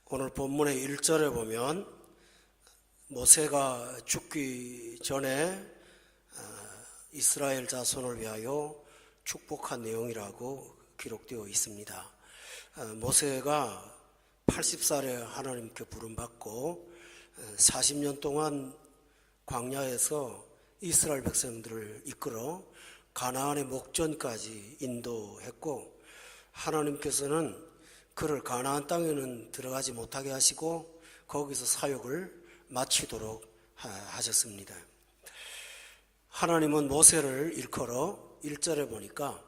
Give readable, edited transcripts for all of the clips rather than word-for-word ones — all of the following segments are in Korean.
오늘 본문의 1절에 보면 모세가 죽기 전에 이스라엘 자손을 위하여 축복한 내용이라고 기록되어 있습니다. 모세가 80살에 하나님께 부름받고 40년 동안 광야에서 이스라엘 백성들을 이끌어 가나안의 목전까지 인도했고, 하나님께서는 그를 가나안 땅에는 들어가지 못하게 하시고 거기서 사역을 마치도록 하셨습니다. 하나님은 모세를 일컬어 1절에 보니까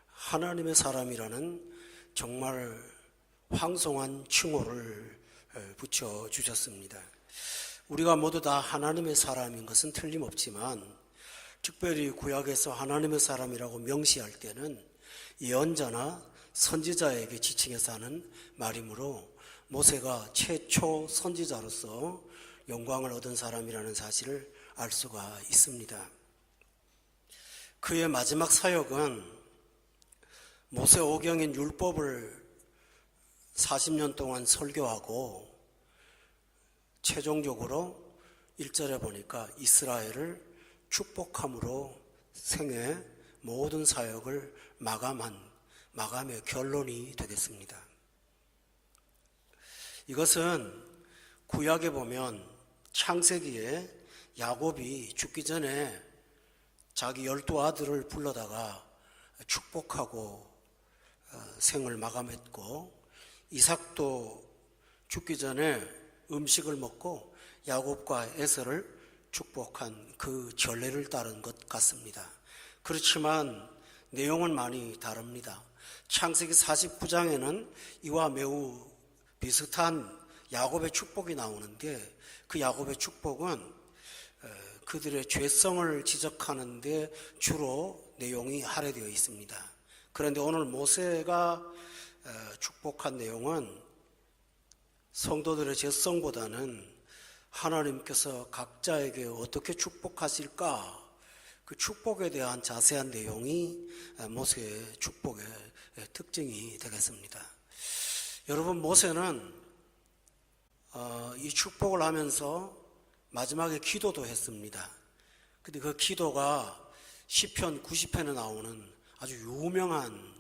하나님의 사람이라는 정말 황송한 칭호를 붙여주셨습니다. 우리가 모두 다 하나님의 사람인 것은 틀림없지만, 특별히 구약에서 하나님의 사람이라고 명시할 때는 예언자나 선지자에게 지칭해서 하는 말이므로 모세가 최초 선지자로서 영광을 얻은 사람이라는 사실을 알 수가 있습니다. 그의 마지막 사역은 모세 오경인 율법을 40년 동안 설교하고 최종적으로 1절에 보니까 이스라엘을 축복함으로 생애 모든 사역을 마감의 결론이 되겠습니다. 이것은 구약에 보면 창세기에 야곱이 죽기 전에 자기 12아들을 불러다가 축복하고 생을 마감했고, 이삭도 죽기 전에 음식을 먹고 야곱과 에서를 축복한 그 전례를 따른 것 같습니다. 그렇지만 내용은 많이 다릅니다. 창세기 49장에는 이와 매우 비슷한 야곱의 축복이 나오는데, 그 야곱의 축복은 그들의 죄성을 지적하는 데 주로 내용이 할애되어 있습니다. 그런데 오늘 모세가 축복한 내용은 성도들의 죄성보다는 하나님께서 각자에게 어떻게 축복하실까, 그 축복에 대한 자세한 내용이 모세의 축복의 특징이 되겠습니다. 여러분, 모세는 이 축복을 하면서 마지막에 기도도 했습니다. 근데 그 기도가 시편 90편에 나오는 아주 유명한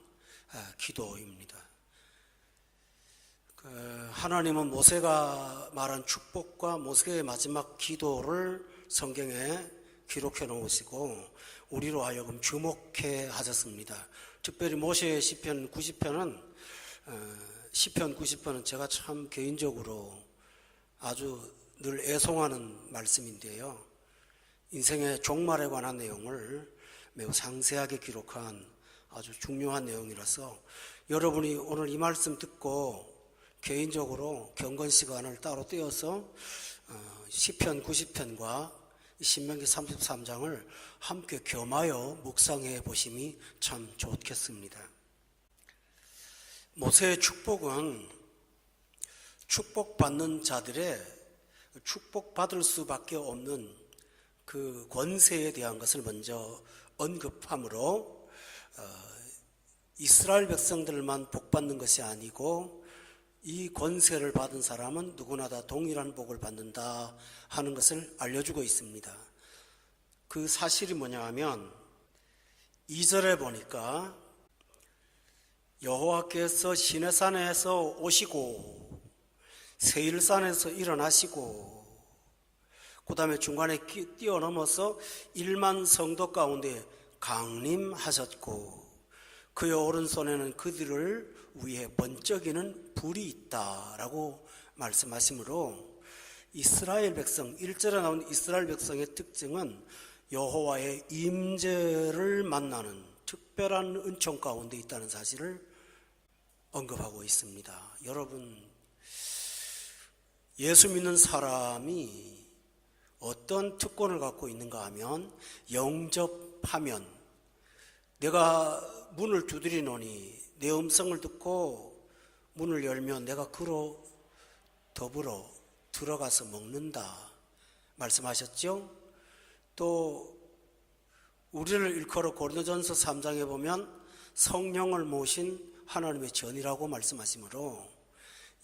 기도입니다. 하나님은 모세가 말한 축복과 모세의 마지막 기도를 성경에 기록해 놓으시고 우리로 하여금 주목해 하셨습니다. 특별히 모세의 시편 90편은 제가 참 개인적으로 아주 늘 애송하는 말씀인데요. 인생의 종말에 관한 내용을 매우 상세하게 기록한 아주 중요한 내용이라서 여러분이 오늘 이 말씀 듣고 개인적으로 경건 시간을 따로 떼어서 시편 90편과 신명기 33장을 함께 겸하여 묵상해 보심이 참 좋겠습니다. 모세의 축복은 축복받는 자들의 축복받을 수밖에 없는 그 권세에 대한 것을 먼저 언급하므로 이스라엘 백성들만 복받는 것이 아니고 이 권세를 받은 사람은 누구나 다 동일한 복을 받는다 하는 것을 알려주고 있습니다. 그 사실이 뭐냐 하면 2절에 보니까 여호와께서 시내산에서 오시고 세일산에서 일어나시고, 그 다음에 중간에 뛰어넘어서 1만 성도 가운데 강림하셨고 그의 오른손에는 그들을 위해 번쩍이는 불이 있다라고 말씀하시므로, 이스라엘 백성, 1절에 나온 이스라엘 백성의 특징은 여호와의 임재를 만나는 특별한 은총 가운데 있다는 사실을 언급하고 있습니다. 여러분, 예수 믿는 사람이 어떤 특권을 갖고 있는가 하면, 영접하면, 내가 문을 두드리노니 내 음성을 듣고 문을 열면 내가 그로 더불어 들어가서 먹는다 말씀하셨죠? 또 우리를 일컬어 고린도전서 3장에 보면 성령을 모신 하나님의 전이라고 말씀하시므로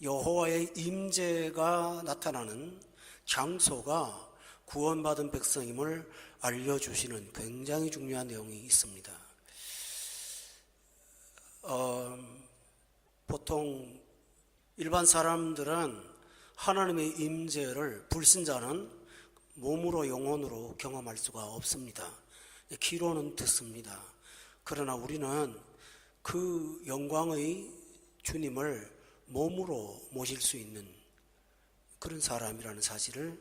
여호와의 임재가 나타나는 장소가 구원받은 백성임을 알려주시는 굉장히 중요한 내용이 있습니다. 보통 일반 사람들은 하나님의 임재를 불신자는 몸으로 영혼으로 경험할 수가 없습니다. 귀로는 듣습니다. 그러나 우리는 그 영광의 주님을 몸으로 모실 수 있는 그런 사람이라는 사실을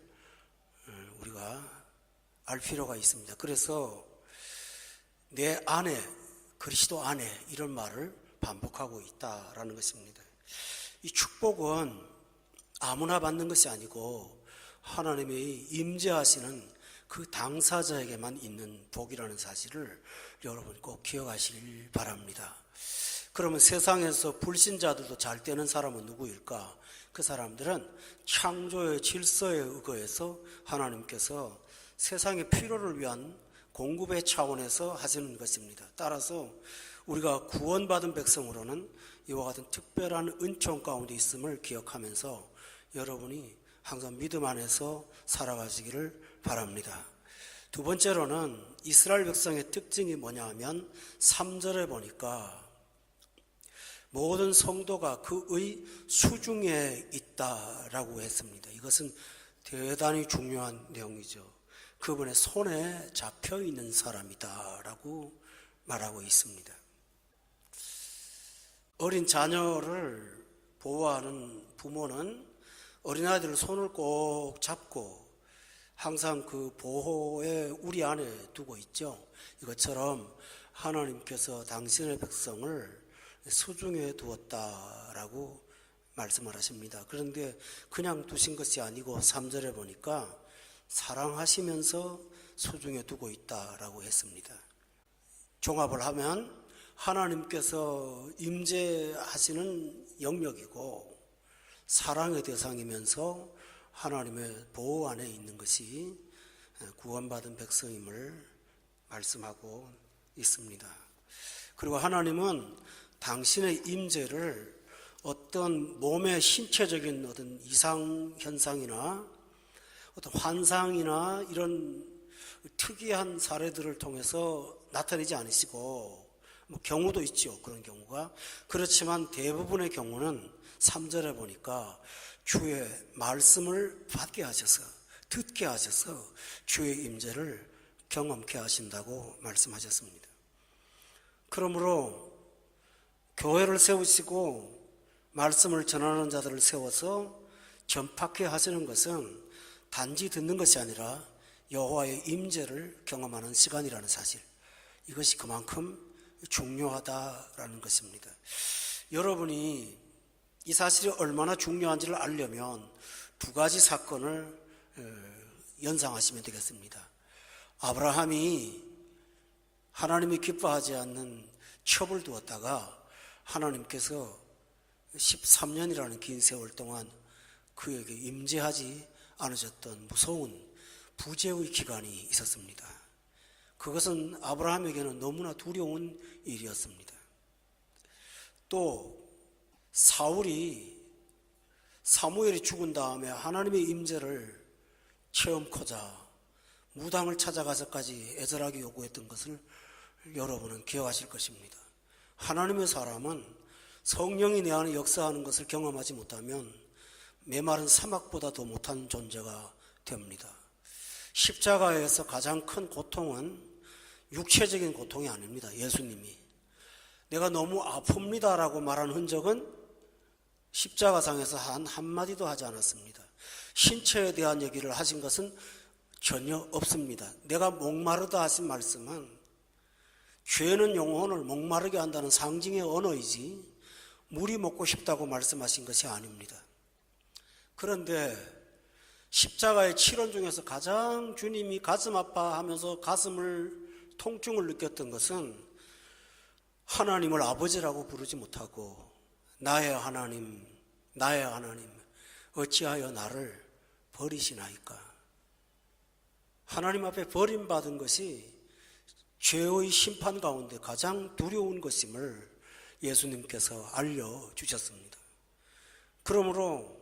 우리가 알 필요가 있습니다. 그래서 내 안에, 그리스도 안에 이런 말을 반복하고 있다라는 것입니다. 이 축복은 아무나 받는 것이 아니고 하나님의 임재하시는 그 당사자에게만 있는 복이라는 사실을 여러분 꼭 기억하시길 바랍니다. 그러면 세상에서 불신자들도 잘 되는 사람은 누구일까? 그 사람들은 창조의 질서에 의거해서 하나님께서 세상의 필요를 위한 공급의 차원에서 하시는 것입니다. 따라서 우리가 구원받은 백성으로는 이와 같은 특별한 은총 가운데 있음을 기억하면서 여러분이 항상 믿음 안에서 살아가시기를 바랍니다. 두 번째로는 이스라엘 백성의 특징이 뭐냐 하면 3절에 보니까 모든 성도가 그의 수중에 있다라고 했습니다. 이것은 대단히 중요한 내용이죠. 그분의 손에 잡혀 있는 사람이다라고 말하고 있습니다. 어린 자녀를 보호하는 부모는 어린아이들 손을 꼭 잡고 항상 그 보호의 우리 안에 두고 있죠. 이것처럼 하나님께서 당신의 백성을 수중에 두었다라고 말씀을 하십니다. 그런데 그냥 두신 것이 아니고 3절에 보니까 사랑하시면서 수중에 두고 있다라고 했습니다. 종합을 하면 하나님께서 임재하시는 영역이고 사랑의 대상이면서 하나님의 보호 안에 있는 것이 구원받은 백성임을 말씀하고 있습니다. 그리고 하나님은 당신의 임재를 어떤 몸의 신체적인 어떤 이상 현상이나 어떤 환상이나 이런 특이한 사례들을 통해서 나타내지 않으시고 경우도 있죠. 그런 경우가. 그렇지만 대부분의 경우는 3절에 보니까 주의 말씀을 받게 하셔서 듣게 하셔서 주의 임재를 경험케 하신다고 말씀하셨습니다. 그러므로 교회를 세우시고 말씀을 전하는 자들을 세워서 전파케 하시는 것은 단지 듣는 것이 아니라 여호와의 임재를 경험하는 시간이라는 사실, 이것이 그만큼 중요하다라는 것입니다. 여러분이 이 사실이 얼마나 중요한지를 알려면 두 가지 사건을 연상하시면 되겠습니다. 아브라함이 하나님이 기뻐하지 않는 첩을 두었다가 하나님께서 13년이라는 긴 세월 동안 그에게 임재하지 않으셨던 무서운 부재의 기간이 있었습니다. 그것은 아브라함에게는 너무나 두려운 일이었습니다. 또 사무엘이 죽은 다음에 하나님의 임재를 체험코자 무당을 찾아가서까지 애절하게 요구했던 것을 여러분은 기억하실 것입니다. 하나님의 사람은 성령이 내 안에 역사하는 것을 경험하지 못하면 메마른 사막보다 더 못한 존재가 됩니다. 십자가에서 가장 큰 고통은 육체적인 고통이 아닙니다. 예수님이 내가 너무 아픕니다라고 말한 흔적은 십자가상에서 한마디도 하지 않았습니다. 신체에 대한 얘기를 하신 것은 전혀 없습니다. 내가 목마르다 하신 말씀은 죄는 영혼을 목마르게 한다는 상징의 언어이지 물이 먹고 싶다고 말씀하신 것이 아닙니다. 그런데 십자가의 치료 중에서 가장 주님이 가슴 아파하면서 가슴을 통증을 느꼈던 것은 하나님을 아버지라고 부르지 못하고 나의 하나님 어찌하여 나를 버리시나이까. 하나님 앞에 버림받은 것이 죄의 심판 가운데 가장 두려운 것임을 예수님께서 알려주셨습니다. 그러므로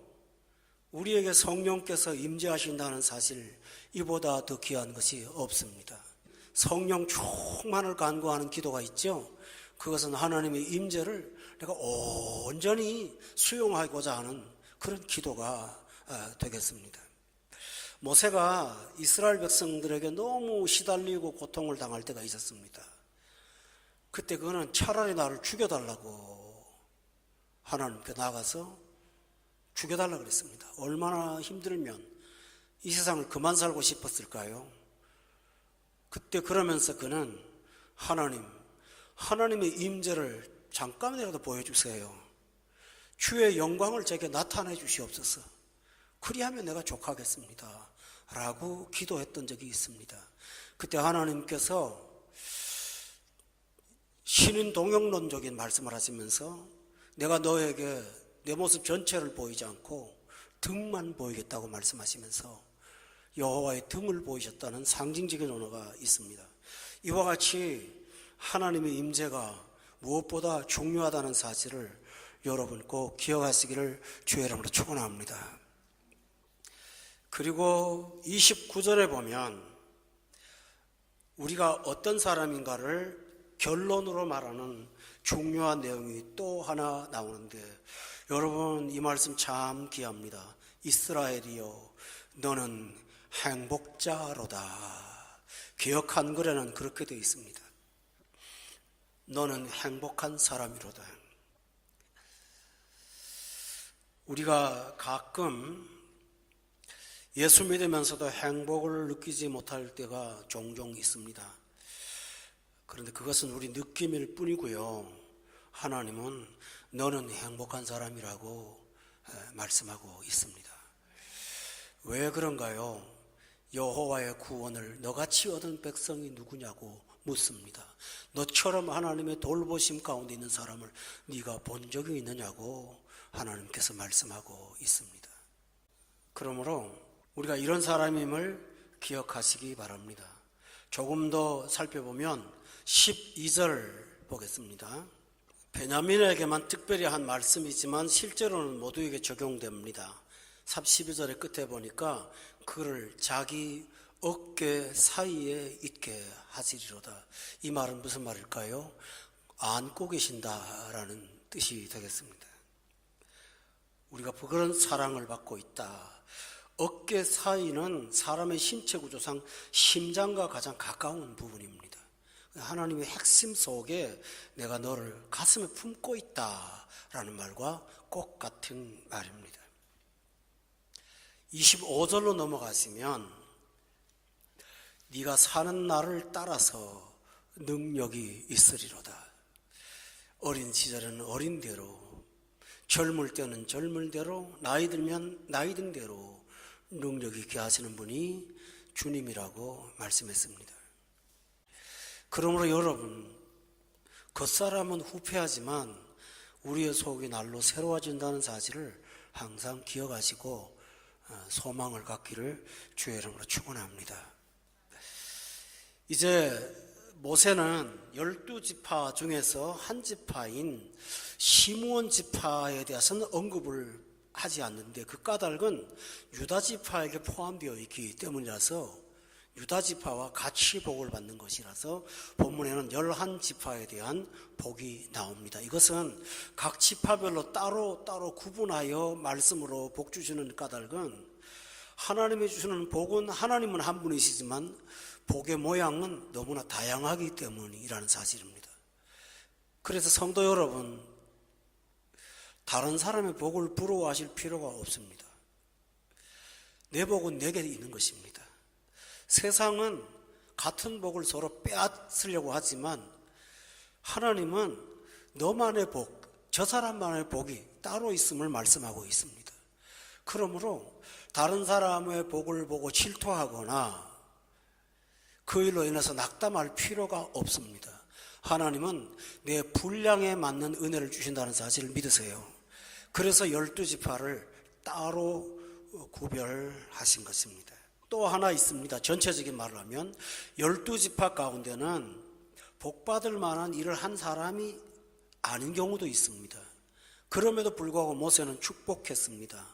우리에게 성령께서 임재하신다는 사실, 이보다 더 귀한 것이 없습니다. 성령 충만을 간구하는 기도가 있죠. 그것은 하나님의 임재를 내가 온전히 수용하고자 하는 그런 기도가 되겠습니다. 모세가 이스라엘 백성들에게 너무 시달리고 고통을 당할 때가 있었습니다. 그때 그거는 차라리 나를 죽여달라고 하나님께 나가서 죽여달라고 그랬습니다. 얼마나 힘들면 이 세상을 그만 살고 싶었을까요? 그때 그러면서 그는 하나님의 임재를 잠깐이라도 보여주세요. 주의 영광을 제게 나타내 주시옵소서. 그리하면 내가 족하겠습니다 라고 기도했던 적이 있습니다. 그때 하나님께서 신인동역론적인 말씀을 하시면서 내가 너에게 내 모습 전체를 보이지 않고 등만 보이겠다고 말씀하시면서 여호와의 등을 보이셨다는 상징적인 언어가 있습니다. 이와 같이 하나님의 임재가 무엇보다 중요하다는 사실을 여러분 꼭 기억하시기를 주의 이름으로 축원합니다. 그리고 29절에 보면 우리가 어떤 사람인가를 결론으로 말하는 중요한 내용이 또 하나 나오는데, 여러분 이 말씀 참 귀합니다. 이스라엘이여 너는 행복자로다. 개역 한글에는 그렇게 되어 있습니다. 너는 행복한 사람이로다. 우리가 가끔 예수 믿으면서도 행복을 느끼지 못할 때가 종종 있습니다. 그런데 그것은 우리 느낌일 뿐이고요. 하나님은 너는 행복한 사람이라고 말씀하고 있습니다. 왜 그런가요? 여호와의 구원을 너같이 얻은 백성이 누구냐고 묻습니다. 너처럼 하나님의 돌보심 가운데 있는 사람을 네가 본 적이 있느냐고 하나님께서 말씀하고 있습니다. 그러므로 우리가 이런 사람임을 기억하시기 바랍니다. 조금 더 살펴보면 12절 보겠습니다. 베냐민에게만 특별히 한 말씀이지만 실제로는 모두에게 적용됩니다. 12절의 끝에 보니까 그를 자기 어깨 사이에 있게 하시리로다. 이 말은 무슨 말일까요? 안고 계신다라는 뜻이 되겠습니다. 우리가 그런 사랑을 받고 있다. 어깨 사이는 사람의 신체 구조상 심장과 가장 가까운 부분입니다. 하나님의 핵심 속에 내가 너를 가슴에 품고 있다라는 말과 꼭 같은 말입니다. 25절로 넘어가시면 네가 사는 날을 따라서 능력이 있으리로다. 어린 시절에는 어린 대로, 젊을 때는 젊을 대로, 나이 들면 나이 든 대로 능력이 있게 하시는 분이 주님이라고 말씀했습니다. 그러므로 여러분, 겉사람은 후패하지만 우리의 속이 날로 새로워진다는 사실을 항상 기억하시고 소망을 갖기를 주의 이름으로 축원합니다. 이제 모세는 12지파 중에서 한 지파인 시므온 지파에 대해서는 언급을 하지 않는데, 그 까닭은 유다 지파에게 포함되어 있기 때문이라서 유다 지파와 같이 복을 받는 것이라서 본문에는 11지파에 대한 복이 나옵니다. 이것은 각 지파별로 따로 구분하여 말씀으로 복 주시는 까닭은, 하나님이 주시는 복은 하나님은 한 분이시지만 복의 모양은 너무나 다양하기 때문이라는 사실입니다. 그래서 성도 여러분, 다른 사람의 복을 부러워하실 필요가 없습니다. 내 복은 내게 있는 것입니다. 세상은 같은 복을 서로 빼앗으려고 하지만 하나님은 너만의 복, 저 사람만의 복이 따로 있음을 말씀하고 있습니다. 그러므로 다른 사람의 복을 보고 질투하거나 그 일로 인해서 낙담할 필요가 없습니다. 하나님은 내 분량에 맞는 은혜를 주신다는 사실을 믿으세요. 그래서 12지파를 따로 구별하신 것입니다. 또 하나 있습니다. 전체적인 말을 하면 12지파 가운데는 복받을 만한 일을 한 사람이 아닌 경우도 있습니다. 그럼에도 불구하고 모세는 축복했습니다.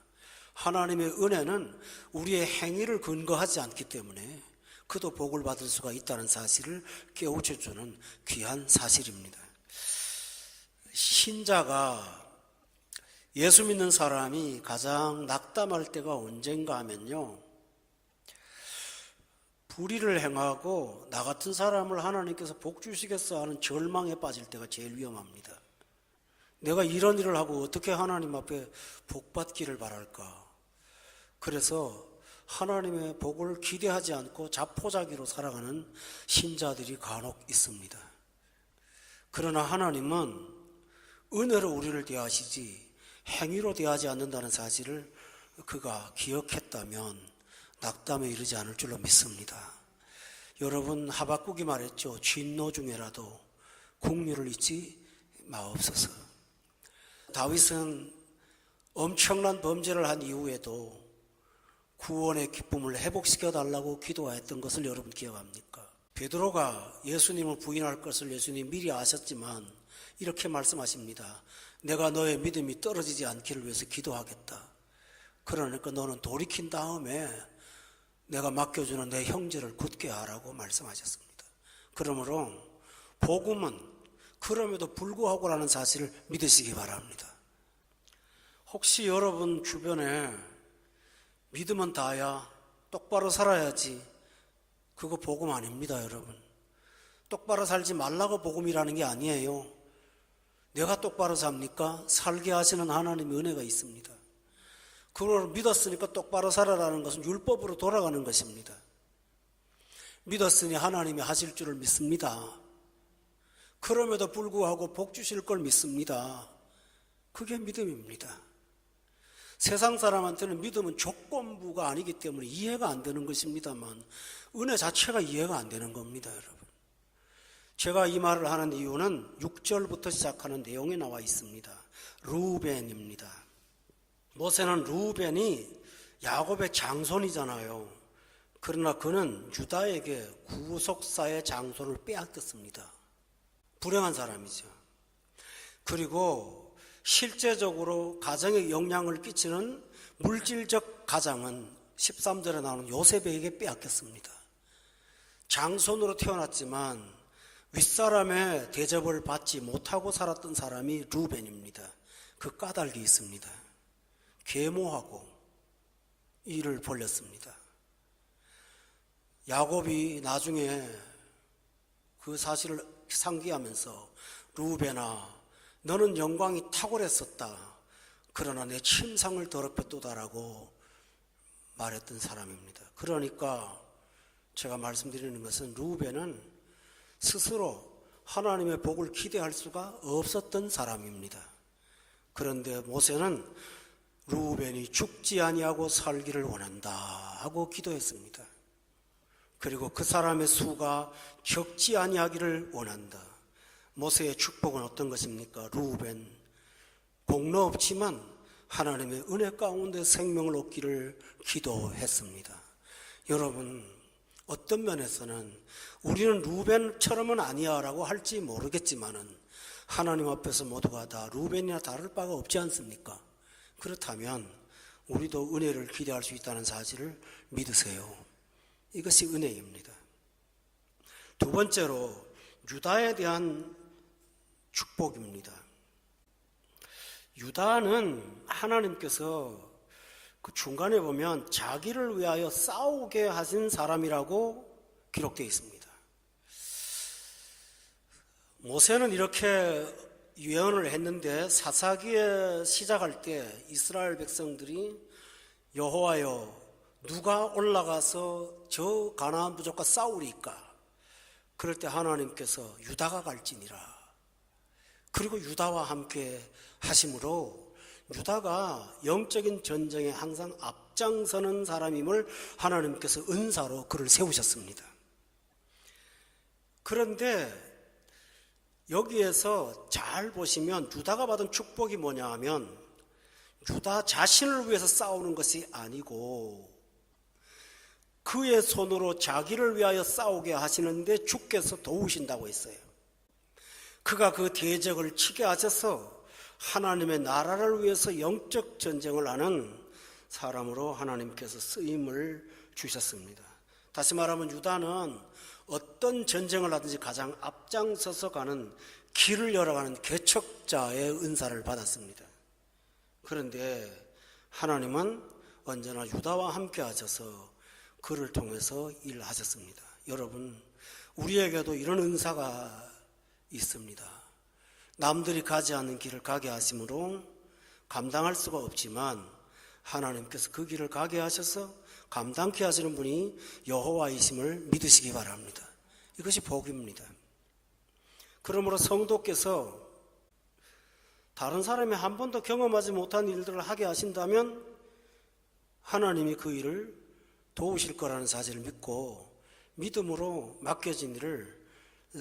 하나님의 은혜는 우리의 행위를 근거하지 않기 때문에 그도 복을 받을 수가 있다는 사실을 깨우쳐주는 귀한 사실입니다. 신자가 예수 믿는 사람이 가장 낙담할 때가 언젠가 하면요, 불의를 행하고 나 같은 사람을 하나님께서 복 주시겠어 하는 절망에 빠질 때가 제일 위험합니다. 내가 이런 일을 하고 어떻게 하나님 앞에 복 받기를 바랄까. 그래서 하나님의 복을 기대하지 않고 자포자기로 살아가는 신자들이 간혹 있습니다. 그러나 하나님은 은혜로 우리를 대하시지 행위로 대하지 않는다는 사실을 그가 기억했다면 낙담에 이르지 않을 줄로 믿습니다. 여러분, 하박국이 말했죠. 진노 중에라도 국률을 잊지 마옵소서. 다윗은 엄청난 범죄를 한 이후에도 구원의 기쁨을 회복시켜 달라고 기도했던 것을 여러분 기억합니까? 베드로가 예수님을 부인할 것을 예수님 미리 아셨지만 이렇게 말씀하십니다. 내가 너의 믿음이 떨어지지 않기를 위해서 기도하겠다. 그러니까 너는 돌이킨 다음에 내가 맡겨주는 내 형제를 굳게 하라고 말씀하셨습니다. 그러므로 복음은 그럼에도 불구하고라는 사실을 믿으시기 바랍니다. 혹시 여러분 주변에 믿음은 다야, 똑바로 살아야지, 그거 복음 아닙니다, 여러분. 똑바로 살지 말라고 복음이라는 게 아니에요. 내가 똑바로 삽니까? 살게 하시는 하나님의 은혜가 있습니다. 그걸 믿었으니까 똑바로 살아라는 것은 율법으로 돌아가는 것입니다. 믿었으니 하나님이 하실 줄을 믿습니다. 그럼에도 불구하고 복 주실 걸 믿습니다. 그게 믿음입니다. 세상 사람한테는 믿음은 조건부가 아니기 때문에 이해가 안 되는 것입니다만 은혜 자체가 이해가 안 되는 겁니다, 여러분. 제가 이 말을 하는 이유는 6절부터 시작하는 내용에 나와 있습니다. 루벤입니다. 모세는 루벤이 야곱의 장손이잖아요. 그러나 그는 유다에게 구속사의 장손을 빼앗겼습니다. 불행한 사람이죠. 그리고 실제적으로 가정에 영향을 끼치는 물질적 가장은 13절에 나오는 요셉에게 빼앗겼습니다. 장손으로 태어났지만 윗사람의 대접을 받지 못하고 살았던 사람이 루벤입니다. 그 까닭이 있습니다. 계모하고 일을 벌렸습니다. 야곱이 나중에 그 사실을 상기하면서 루벤아, 너는 영광이 탁월했었다. 그러나 내 침상을 더럽혔도다라고 말했던 사람입니다. 그러니까 제가 말씀드리는 것은 루벤은 스스로 하나님의 복을 기대할 수가 없었던 사람입니다. 그런데 모세는 루벤이 죽지 아니하고 살기를 원한다 하고 기도했습니다. 그리고 그 사람의 수가 적지 아니하기를 원한다. 모세의 축복은 어떤 것입니까? 루벤, 공로 없지만 하나님의 은혜 가운데 생명을 얻기를 기도했습니다. 여러분, 어떤 면에서는 우리는 루벤처럼은 아니야 라고 할지 모르겠지만은 하나님 앞에서 모두가 다 루벤이나 다를 바가 없지 않습니까? 그렇다면 우리도 은혜를 기대할 수 있다는 사실을 믿으세요. 이것이 은혜입니다. 두 번째로 유다에 대한 축복입니다. 유다는 하나님께서 그 중간에 보면 자기를 위하여 싸우게 하신 사람이라고 기록되어 있습니다. 모세는 이렇게 예언을 했는데 사사기에 시작할 때 이스라엘 백성들이 여호와여 누가 올라가서 저 가나안 부족과 싸우리까? 그럴 때 하나님께서 유다가 갈지니라. 그리고 유다와 함께 하심으로 유다가 영적인 전쟁에 항상 앞장서는 사람임을 하나님께서 은사로 그를 세우셨습니다. 그런데 여기에서 잘 보시면 유다가 받은 축복이 뭐냐 하면 유다 자신을 위해서 싸우는 것이 아니고 그의 손으로 자기를 위하여 싸우게 하시는데 주께서 도우신다고 했어요. 그가 그 대적을 치게 하셔서 하나님의 나라를 위해서 영적 전쟁을 하는 사람으로 하나님께서 쓰임을 주셨습니다. 다시 말하면 유다는 어떤 전쟁을 하든지 가장 앞장서서 가는 길을 열어가는 개척자의 은사를 받았습니다. 그런데 하나님은 언제나 유다와 함께 하셔서 그를 통해서 일하셨습니다. 여러분, 우리에게도 이런 은사가 있습니다. 남들이 가지 않는 길을 가게 하심으로 감당할 수가 없지만 하나님께서 그 길을 가게 하셔서 감당케 하시는 분이 여호와이심을 믿으시기 바랍니다. 이것이 복입니다. 그러므로 성도께서 다른 사람이 한 번도 경험하지 못한 일들을 하게 하신다면 하나님이 그 일을 도우실 거라는 사실을 믿고 믿음으로 맡겨진 일을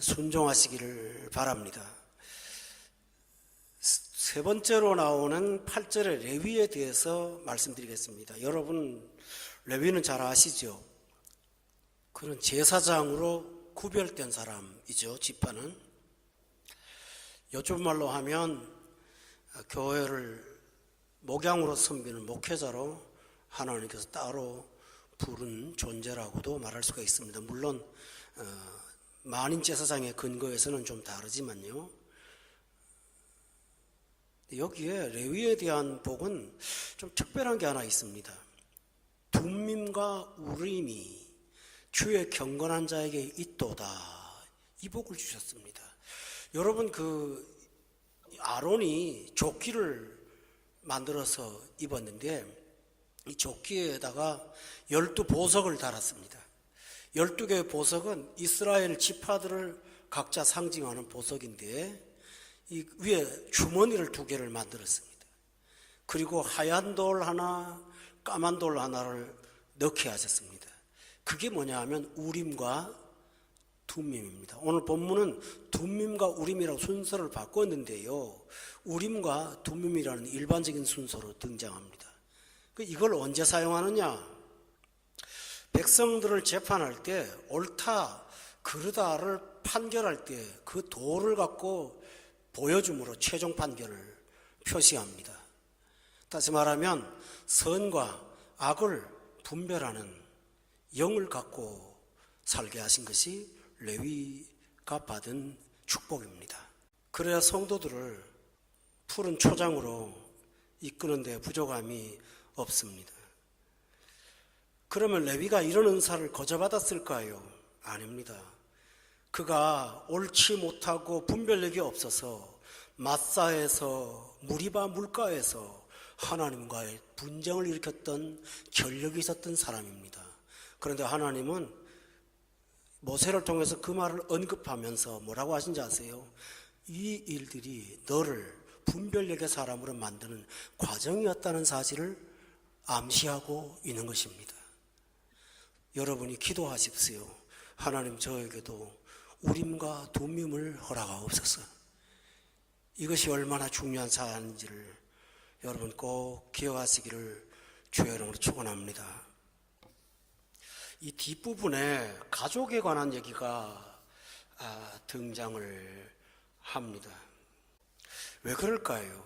순종하시기를 바랍니다. 세 번째로 나오는 8절의 레위에 대해서 말씀드리겠습니다. 여러분, 레위는 잘 아시죠? 그는 제사장으로 구별된 사람이죠. 지파는. 요즘 말로 하면 교회를 목양으로 섬기는 목회자로 하나님께서 따로 부른 존재라고도 말할 수가 있습니다. 물론 만인 제사장의 근거에서는 좀 다르지만요. 여기에 레위에 대한 복은 좀 특별한 게 하나 있습니다. 둠밈과 우림이 주의 경건한 자에게 있도다. 이 복을 주셨습니다. 여러분, 아론이 조끼를 만들어서 입었는데 이 조끼에다가 12보석을 달았습니다. 12개의 보석은 이스라엘 지파들을 각자 상징하는 보석인데 이 위에 주머니를 2개를 만들었습니다. 그리고 하얀 돌 하나, 까만 돌 하나를 넣게 하셨습니다. 그게 뭐냐 하면 우림과 둠밈입니다. 오늘 본문은 둠밈과 우림이라고 순서를 바꿨는데요. 우림과 둠밈이라는 일반적인 순서로 등장합니다. 이걸 언제 사용하느냐? 백성들을 재판할 때 옳다, 그르다를 판결할 때 그 도를 갖고 보여줌으로 최종 판결을 표시합니다. 다시 말하면 선과 악을 분별하는 영을 갖고 살게 하신 것이 레위가 받은 축복입니다. 그래야 성도들을 푸른 초장으로 이끄는 데 부족함이 없습니다. 그러면 레위가 이런 은사를 거저받았을까요? 아닙니다. 그가 옳지 못하고 분별력이 없어서 마사에서 무리바 물가에서 하나님과의 분쟁을 일으켰던 전력이 있었던 사람입니다. 그런데 하나님은 모세를 통해서 그 말을 언급하면서 뭐라고 하신지 아세요? 이 일들이 너를 분별력의 사람으로 만드는 과정이었다는 사실을 암시하고 있는 것입니다. 여러분이 기도하십시오. 하나님, 저에게도 우림과 둠밈을 허락하옵소서. 이것이 얼마나 중요한 사안인지를 여러분 꼭 기억하시기를 주의 이름으로 축원합니다. 이 뒷부분에 가족에 관한 얘기가 등장을 합니다. 왜 그럴까요?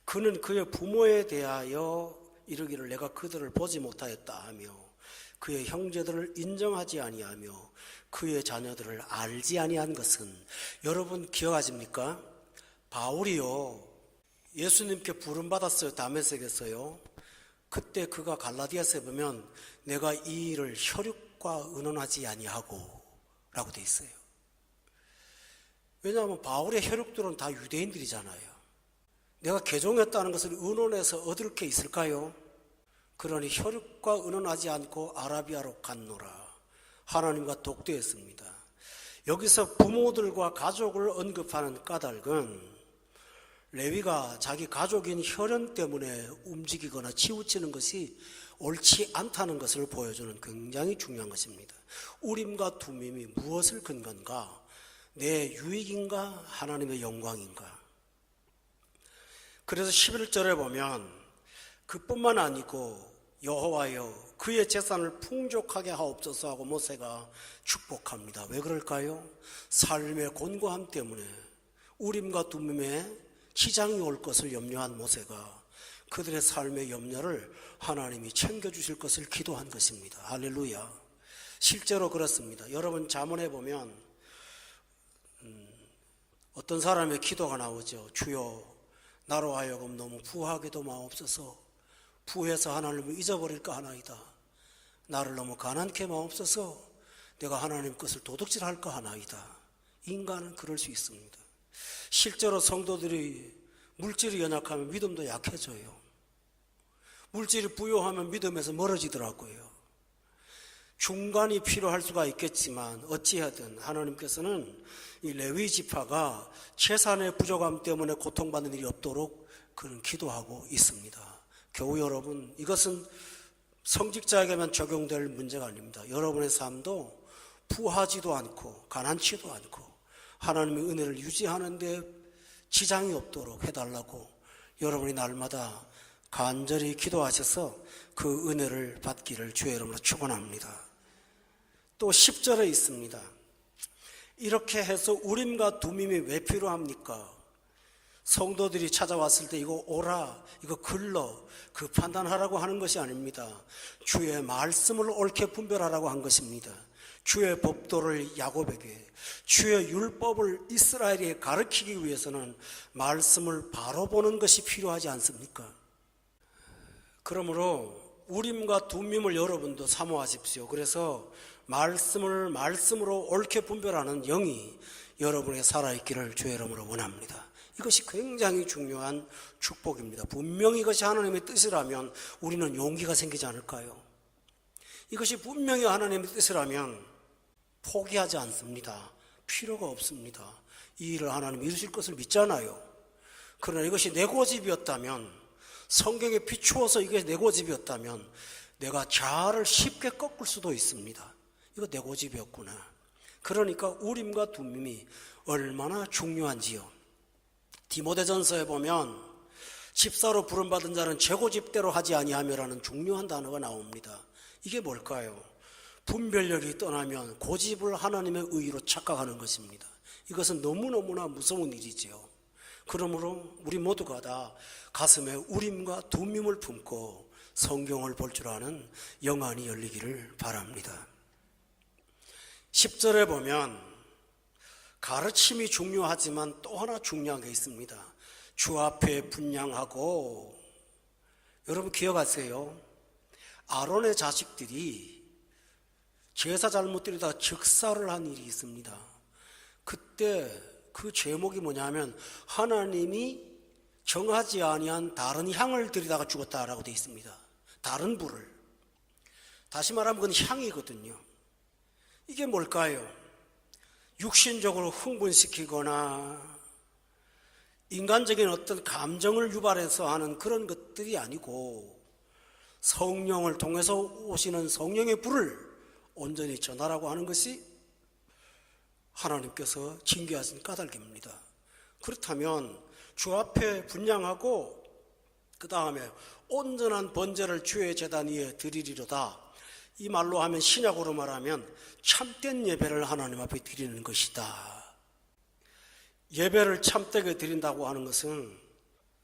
그는 그의 부모에 대하여 이르기를 내가 그들을 보지 못하였다 하며 그의 형제들을 인정하지 아니하며 그의 자녀들을 알지 아니한 것은, 여러분 기억하십니까? 바울이요, 예수님께 부름받았어요. 다메섹에서요. 그때 그가 갈라디아서에 보면 내가 이 일을 혈육과 의논하지 아니하고 라고 돼 있어요. 왜냐하면 바울의 혈육들은 다 유대인들이잖아요. 내가 개종했다는 것을 의논해서 얻을 게 있을까요? 그러니 혈육과 의논하지 않고 아라비아로 갔노라. 하나님과 독대했습니다. 여기서 부모들과 가족을 언급하는 까닭은 레위가 자기 가족인 혈연 때문에 움직이거나 치우치는 것이 옳지 않다는 것을 보여주는 굉장히 중요한 것입니다. 우림과 둠밈이 무엇을 근거인가? 내 유익인가? 하나님의 영광인가? 그래서 11절에 보면 그뿐만 아니고 여호와여 그의 재산을 풍족하게 하옵소서 하고 모세가 축복합니다. 왜 그럴까요? 삶의 곤고함 때문에 우림과 둠밈에 지장이 올 것을 염려한 모세가 그들의 삶의 염려를 하나님이 챙겨주실 것을 기도한 것입니다. 할렐루야. 실제로 그렇습니다. 여러분 잠언에 보면 어떤 사람의 기도가 나오죠. 주여 나로 하여금 너무 부하게도 마옵소서. 부해서 하나님을 잊어버릴까 하나이다. 나를 너무 가난케 마옵소서. 내가 하나님 것을 도둑질할까 하나이다. 인간은 그럴 수 있습니다. 실제로 성도들이 물질이 연약하면 믿음도 약해져요. 물질이 부요하면 믿음에서 멀어지더라고요. 중간이 필요할 수가 있겠지만 어찌하든 하나님께서는 이 레위 지파가 재산의 부족함 때문에 고통받는 일이 없도록 그는 기도하고 있습니다. 교우 여러분, 이것은 성직자에게만 적용될 문제가 아닙니다. 여러분의 삶도 부하지도 않고 가난치도 않고 하나님의 은혜를 유지하는 데 지장이 없도록 해달라고 여러분이 날마다 간절히 기도하셔서 그 은혜를 받기를 주의 이름으로 축원합니다. 또 10절에 있습니다. 이렇게 해서 우림과 둠임이 왜 필요합니까? 성도들이 찾아왔을 때 이거 오라, 이거 글러, 그 판단하라고 하는 것이 아닙니다. 주의 말씀을 옳게 분별하라고 한 것입니다. 주의 법도를 야곱에게, 주의 율법을 이스라엘에 가르치기 위해서는 말씀을 바로 보는 것이 필요하지 않습니까? 그러므로 우림과 둠임을 여러분도 사모하십시오. 그래서 말씀을 말씀으로 옳게 분별하는 영이 여러분에게 살아있기를 주의 이름으로 원합니다. 이것이 굉장히 중요한 축복입니다. 분명히 이것이 하나님의 뜻이라면 우리는 용기가 생기지 않을까요? 이것이 분명히 하나님의 뜻이라면 포기하지 않습니다. 필요가 없습니다. 이 일을 하나님이 이루실 것을 믿잖아요. 그러나 이것이 내 고집이었다면, 성경에 비추어서 이게 내 고집이었다면 내가 자아를 쉽게 꺾을 수도 있습니다. 이거 내 고집이었구나. 그러니까 우림과 둠임이 얼마나 중요한지요. 디모데전서에 보면 집사로 부름받은 자는 제 고집대로 하지 아니하며라는 중요한 단어가 나옵니다. 이게 뭘까요? 분별력이 떠나면 고집을 하나님의 의로 착각하는 것입니다. 이것은 너무너무나 무서운 일이지요. 그러므로 우리 모두가 다 가슴에 우림과 둠임을 품고 성경을 볼 줄 아는 영안이 열리기를 바랍니다. 10절에 보면 가르침이 중요하지만 또 하나 중요한 게 있습니다. 주 앞에 분향하고, 여러분 기억하세요. 아론의 자식들이 제사 잘못 드리다가 즉사를 한 일이 있습니다. 그때 그 제목이 뭐냐면 하나님이 정하지 아니한 다른 향을 드리다가 죽었다라고 되어 있습니다. 다른 불을. 다시 말하면 그건 향이거든요. 이게 뭘까요? 육신적으로 흥분시키거나 인간적인 어떤 감정을 유발해서 하는 그런 것들이 아니고 성령을 통해서 오시는 성령의 불을 온전히 전하라고 하는 것이 하나님께서 징계하신 까닭입니다. 그렇다면 주 앞에 분향하고 그 다음에 온전한 번제를 주의 제단 위에 드리리로다. 이 말로 하면, 신약으로 말하면 참된 예배를 하나님 앞에 드리는 것이다. 예배를 참되게 드린다고 하는 것은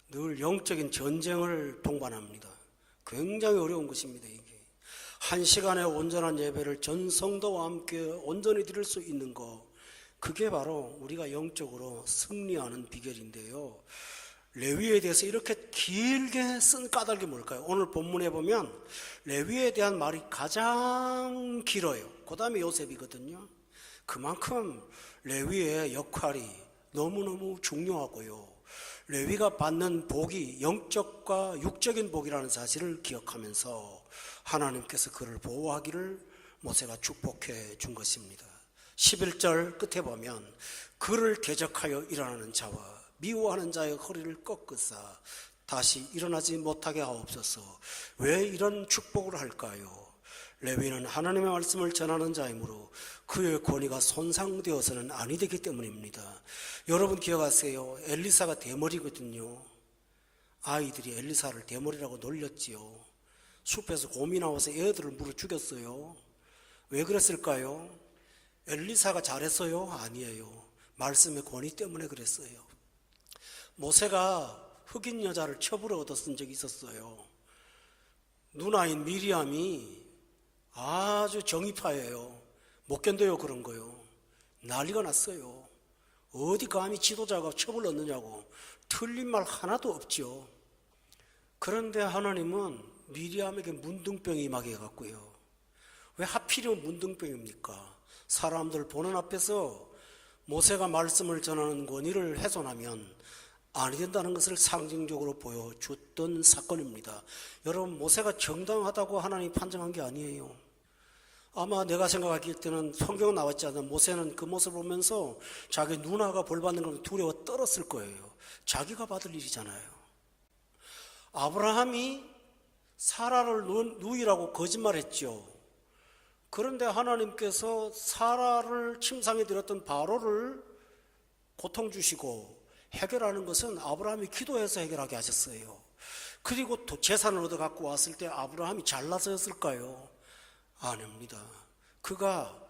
늘 영적인 전쟁을 동반합니다. 굉장히 어려운 것입니다. 이게 한 시간의 온전한 예배를 전 성도와 함께 온전히 드릴 수 있는 것, 그게 바로 우리가 영적으로 승리하는 비결인데요. 레위에 대해서 이렇게 길게 쓴 까닭이 뭘까요? 오늘 본문에 보면 레위에 대한 말이 가장 길어요. 그 다음에 요셉이거든요. 그만큼 레위의 역할이 너무너무 중요하고요. 레위가 받는 복이 영적과 육적인 복이라는 사실을 기억하면서 하나님께서 그를 보호하기를 모세가 축복해 준 것입니다. 11절 끝에 보면 그를 대적하여 일어나는 자와 미워하는 자의 허리를 꺾으사 다시 일어나지 못하게 하옵소서. 왜 이런 축복을 할까요? 레위는 하나님의 말씀을 전하는 자이므로 그의 권위가 손상되어서는 아니 되기 때문입니다. 여러분 기억하세요. 엘리사가 대머리거든요. 아이들이 엘리사를 대머리라고 놀렸지요. 숲에서 곰이 나와서 애들을 물어 죽였어요. 왜 그랬을까요? 엘리사가 잘했어요? 아니에요. 말씀의 권위 때문에 그랬어요. 모세가 흑인 여자를 첩으로 얻었은 적이 있었어요. 누나인 미리암이 아주 정의파예요. 못 견뎌요, 그런 거요. 난리가 났어요. 어디 감히 지도자가 첩을 얻느냐고. 틀린 말 하나도 없죠. 그런데 하나님은 미리암에게 문둥병이 임하게 해갖고요. 왜 하필이면 문둥병입니까? 사람들 보는 앞에서 모세가 말씀을 전하는 권위를 훼손하면 아니 된다는 것을 상징적으로 보여줬던 사건입니다. 여러분, 모세가 정당하다고 하나님이 판정한 게 아니에요. 아마 내가 생각하기 때는 성경은 나왔지 않나 모세는 그 모습을 보면서 자기 누나가 벌받는 걸 두려워 떨었을 거예요. 자기가 받을 일이잖아요. 아브라함이 사라를 누이라고 거짓말했죠. 그런데 하나님께서 사라를 침상에 들였던 바로를 고통 주시고 해결하는 것은 아브라함이 기도해서 해결하게 하셨어요. 그리고 또 재산을 얻어 갖고 왔을 때 아브라함이 잘나서였을까요? 아닙니다. 그가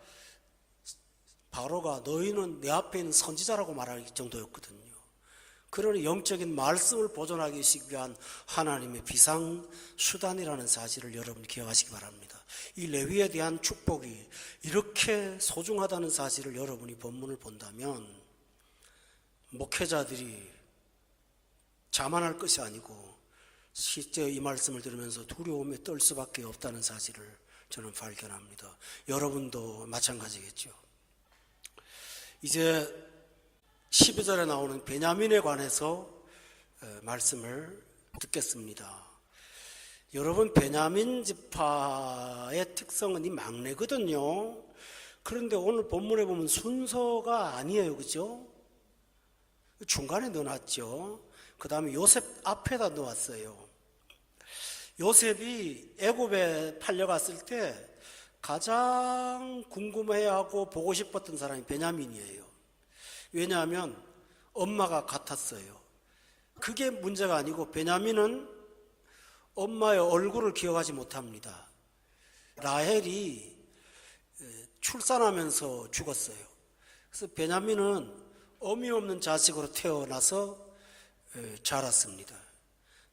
바로가 너희는 내 앞에 있는 선지자라고 말할 정도였거든요. 그러니 영적인 말씀을 보존하기 위한 하나님의 비상수단이라는 사실을 여러분이 기억하시기 바랍니다. 이 레위에 대한 축복이 이렇게 소중하다는 사실을 여러분이 본문을 본다면 목회자들이 자만할 것이 아니고 실제 이 말씀을 들으면서 두려움에 떨 수밖에 없다는 사실을 저는 발견합니다. 여러분도 마찬가지겠죠. 이제 12절에 나오는 베냐민에 관해서 말씀을 듣겠습니다. 여러분, 베냐민 지파의 특성은 이 막내거든요. 그런데 오늘 본문에 보면 순서가 아니에요, 그죠? 중간에 넣어놨죠. 그 다음에 요셉 앞에다 넣었어요. 요셉이 애굽에 팔려갔을 때 가장 궁금해하고 보고 싶었던 사람이 베냐민이에요. 왜냐하면 엄마가 같았어요. 그게 문제가 아니고 베냐민은 엄마의 얼굴을 기억하지 못합니다. 라헬이 출산하면서 죽었어요. 그래서 베냐민은 어미 없는 자식으로 태어나서 자랐습니다.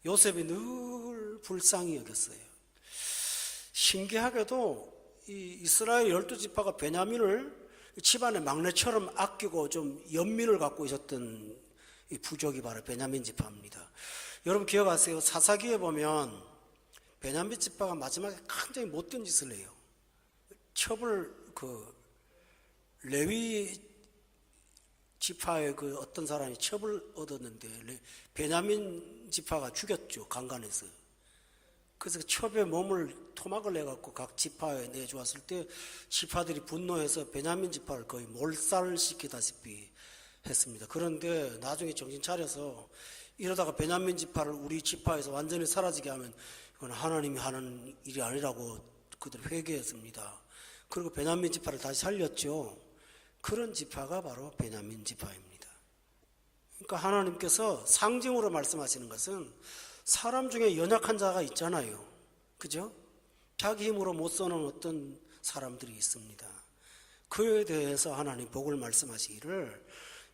요셉이 늘 불쌍히 여겼어요. 신기하게도 이 이스라엘 12지파가 베냐민을 집안의 막내처럼 아끼고 좀 연민을 갖고 있었던 이 부족이 바로 베냐민 지파입니다. 여러분 기억하세요? 사사기에 보면 베냐민 지파가 마지막에 굉장히 못된 짓을 해요. 첩을 레위 지파의 어떤 사람이 첩을 얻었는데 베냐민 지파가 죽였죠. 강간해서. 그래서 첩에 몸을 토막을 내갖고 각 지파에 내주었을 때 지파들이 분노해서 베냐민 지파를 거의 몰살시키다시피 했습니다. 그런데 나중에 정신 차려서 이러다가 베냐민 지파를 우리 지파에서 완전히 사라지게 하면 이건 하나님이 하는 일이 아니라고 그들이 회개했습니다. 그리고 베냐민 지파를 다시 살렸죠. 그런 지파가 바로 베냐민 지파입니다. 그러니까 하나님께서 상징으로 말씀하시는 것은 사람 중에 연약한 자가 있잖아요. 그죠? 자기 힘으로 못 서는 어떤 사람들이 있습니다. 그에 대해서 하나님 복을 말씀하시기를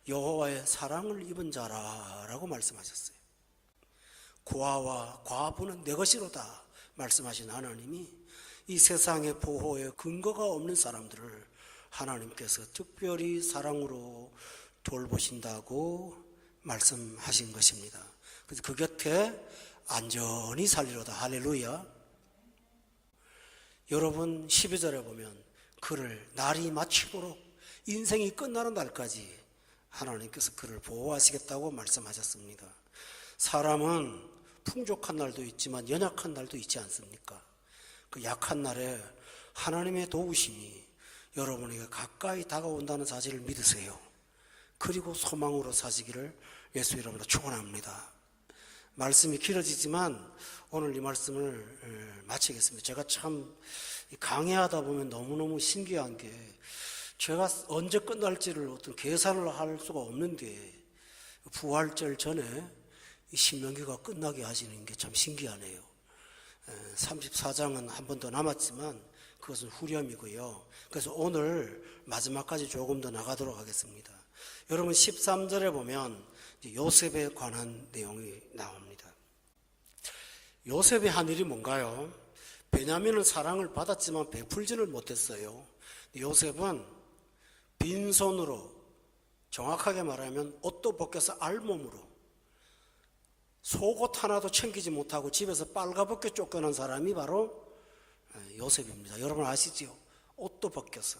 여호와의 사랑을 입은 자라라고 말씀하셨어요. 고아와 과부는 내 것이로다 말씀하신 하나님이 이 세상의 보호에 근거가 없는 사람들을 하나님께서 특별히 사랑으로 돌보신다고 말씀하신 것입니다. 그래서 그 곁에 안전히 살리로다. 할렐루야. 여러분 12절에 보면 그를 날이 마치도록 인생이 끝나는 날까지 하나님께서 그를 보호하시겠다고 말씀하셨습니다. 사람은 풍족한 날도 있지만 연약한 날도 있지 않습니까? 그 약한 날에 하나님의 도우심이 여러분에게 가까이 다가온다는 사실을 믿으세요. 그리고 소망으로 사시기를 예수 이름으로 축원합니다. 말씀이 길어지지만 오늘 이 말씀을 마치겠습니다. 제가 참 강의하다 보면 너무너무 신기한 게 제가 언제 끝날지를 어떤 계산을 할 수가 없는데 부활절 전에 이 신명기가 끝나게 하시는 게 참 신기하네요. 34장은 한 번 더 남았지만 그것은 후렴이고요. 그래서 오늘 마지막까지 조금 더 나가도록 하겠습니다. 여러분 13절에 보면 요셉에 관한 내용이 나옵니다. 요셉이 한 일이 뭔가요? 베냐민은 사랑을 받았지만 베풀지를 못했어요. 요셉은 빈손으로, 정확하게 말하면 옷도 벗겨서 알몸으로, 속옷 하나도 챙기지 못하고 집에서 빨가벗겨 쫓겨난 사람이 바로 요셉입니다. 여러분 아시죠? 옷도 벗겨서.